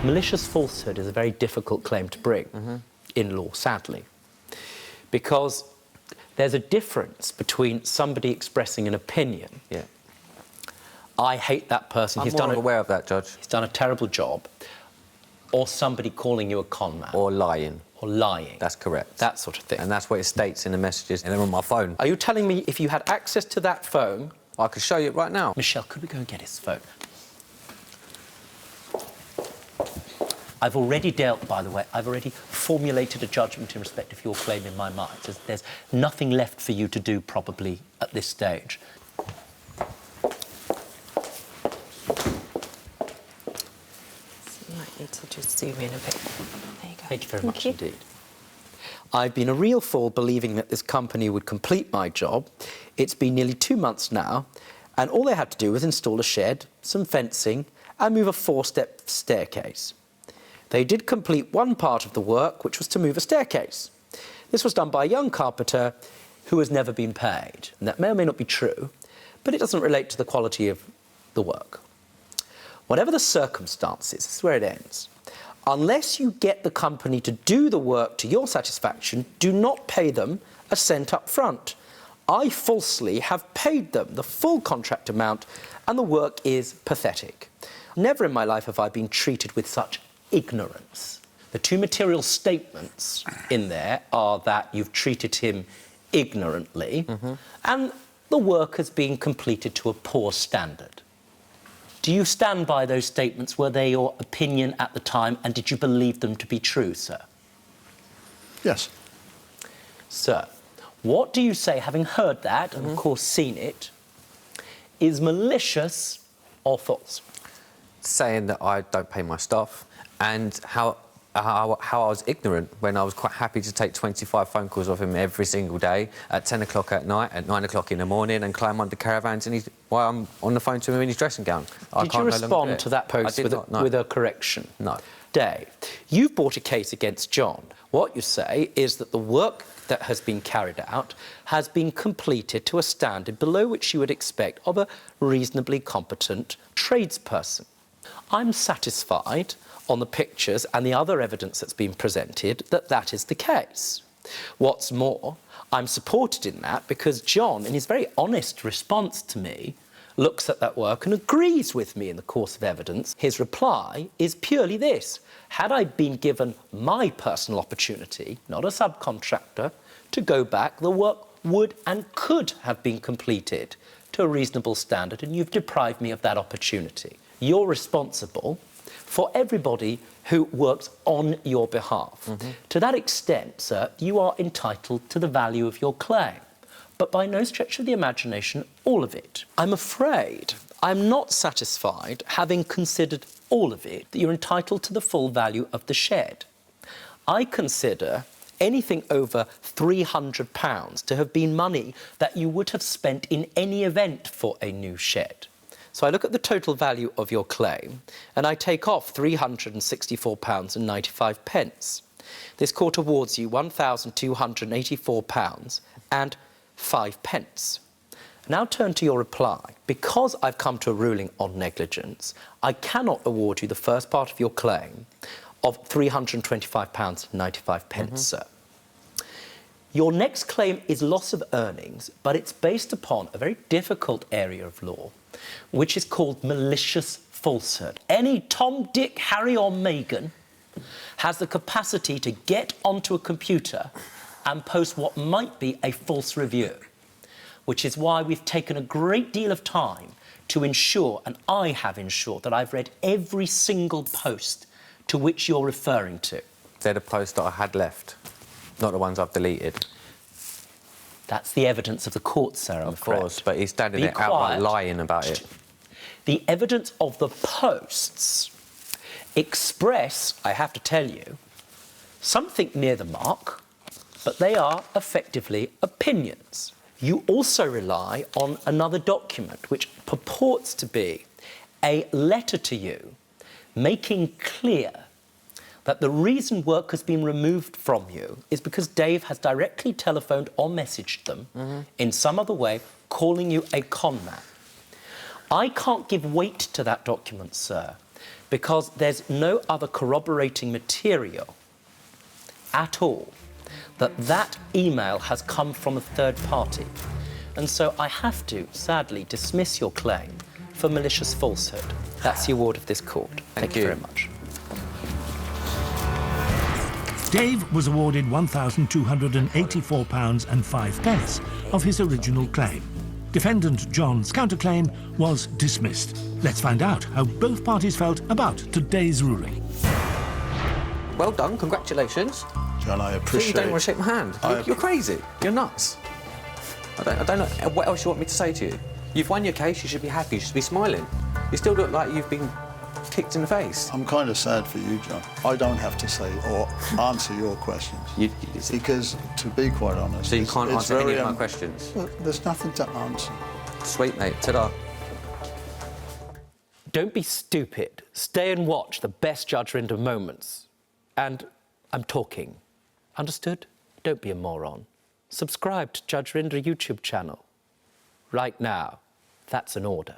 Malicious falsehood is a very difficult claim to bring in law, sadly, because there's a difference between somebody expressing an opinion. Yeah. I hate that person. I'm more aware of that, Judge. He's done a terrible job. Or somebody calling you a con man. Or lying. Or lying. That's correct. That sort of thing. And that's what it states in the messages, and they're on my phone. Are you telling me if you had access to that phone... I could show you it right now. Michelle, could we go and get his phone? I've already dealt, by the way, I've already formulated a judgment in respect of your claim in my mind. There's nothing left for you to do, probably, at this stage. You might need to just zoom in a bit. There you go. Thank you very much indeed. I've been a real fool believing that this company would complete my job. It's been nearly 2 months now, and all they had to do was install a shed, some fencing, and move a 4-step staircase. They did complete one part of the work, which was to move a staircase. This was done by a young carpenter who has never been paid. And that may or may not be true, but it doesn't relate to the quality of the work. Whatever the circumstances, this is where it ends. Unless you get the company to do the work to your satisfaction, do not pay them a cent up front. I falsely have paid them the full contract amount, and the work is pathetic. Never in my life have I been treated with such ignorance. The two material statements in there are that you've treated him ignorantly and the work has been completed to a poor standard. Do you stand by those statements? Were they your opinion at the time, and did you believe them to be true, sir? Yes. Sir, what do you say, having heard that and of course seen it, is malicious or false? Saying that I don't pay my staff, and how I was ignorant when I was quite happy to take 25 phone calls off him every single day at 10 o'clock at night, at 9 o'clock in the morning, and climb under caravans while I'm on the phone to him in his dressing gown. Did you respond to that post with a correction? No. Dave, you've brought a case against John. What you say is that the work that has been carried out has been completed to a standard below which you would expect of a reasonably competent tradesperson. I'm satisfied on the pictures and the other evidence that's been presented that that is the case. What's more, I'm supported in that because John, in his very honest response to me, looks at that work and agrees with me in the course of evidence. His reply is purely this: had I been given my personal opportunity, not a subcontractor, to go back, the work would and could have been completed to a reasonable standard, and you've deprived me of that opportunity. You're responsible for everybody who works on your behalf. To that extent, sir, you are entitled to the value of your claim, but by no stretch of the imagination, all of it. I'm afraid I'm not satisfied, having considered all of it, that you're entitled to the full value of the shed. I consider anything over £300 to have been money that you would have spent in any event for a new shed. So I look at the total value of your claim and I take off £364.95. This court awards you £1,284.05. Now turn to your reply. Because I've come to a ruling on negligence, I cannot award you the first part of your claim of £325.95, sir. Your next claim is loss of earnings, but it's based upon a very difficult area of law, which is called malicious falsehood. Any Tom, Dick, Harry or Meghan has the capacity to get onto a computer and post what might be a false review, which is why we've taken a great deal of time to ensure, and I have ensured, that I've read every single post to which you're referring to. They're the posts that I had left, not the ones I've deleted. That's the evidence of the court, sir, I'm afraid. Of course, but he's standing there outright lying about it. The evidence of the posts express, I have to tell you, something near the mark, but they are effectively opinions. You also rely on another document which purports to be a letter to you making clear that the reason work has been removed from you is because Dave has directly telephoned or messaged them in some other way, calling you a con man. I can't give weight to that document, sir, because there's no other corroborating material at all that that email has come from a third party. And so I have to, sadly, dismiss your claim for malicious falsehood. That's the award of this court. Thank you very much. Dave was awarded £1,284.05 of his original claim. Defendant John's counterclaim was dismissed. Let's find out how both parties felt about today's ruling. Well done, congratulations. John, I You appreciate... don't want to shake my hand. You're crazy. You're nuts. I don't know. What else you want me to say to you? You've won your case, you should be happy, you should be smiling. You still look like you've been kicked in the face. I'm kind of sad for you, John. I don't have to say or answer your questions. Because, to be quite honest... So you can't answer any of my very questions? Well, there's nothing to answer. Sweet, mate. Ta-da. Don't be stupid. Stay and watch the best Judge Rinder moments. And I'm talking. Understood? Don't be a moron. Subscribe to Judge Rinder YouTube channel. Right now. That's an order.